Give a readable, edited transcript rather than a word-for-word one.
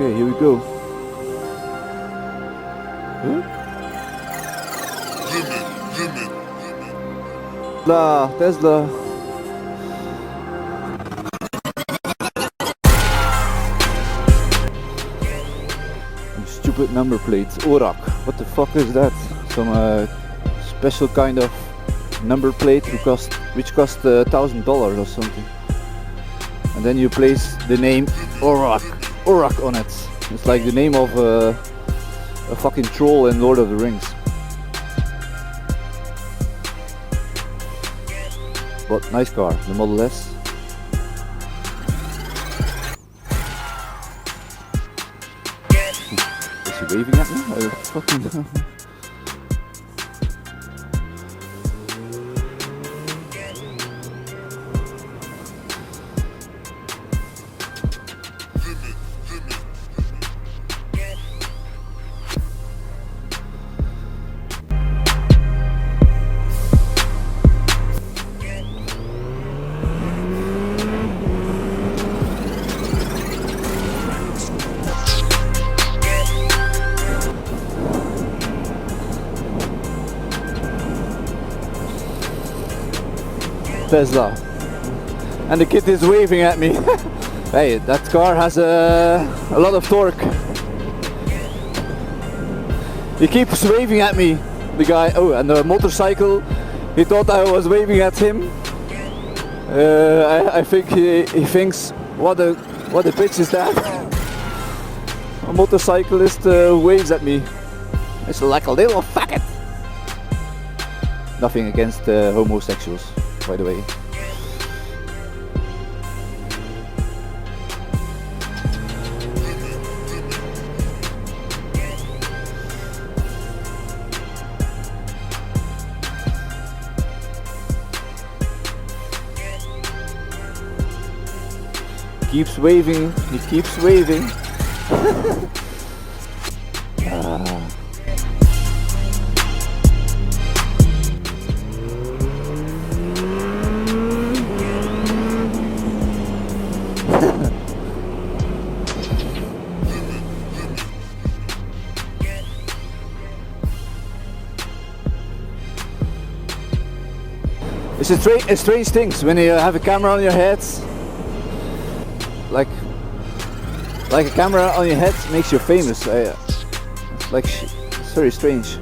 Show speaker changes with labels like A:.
A: Okay, here we go. Huh? Tesla. Stupid number plates. Orak. What the fuck is that? Some special kind of number plate which cost $1,000 or something. And then you place the name Orak on it. It's like the name of a fucking troll in Lord of the Rings. But nice car, the Model S. Is he waving at me? Fucking Tesla, and the kid is waving at me. Hey, that car has a lot of torque. He keeps waving at me, the guy. Oh, and the motorcycle, he thought I was waving at him. I think he thinks, what a bitch is that? A motorcyclist waves at me. It's like a little faggot. Nothing against homosexuals, by the way. Keeps waving, he keeps waving. It's a strange thing when you have a camera on your head. Like a camera on your head makes you famous. It's very strange.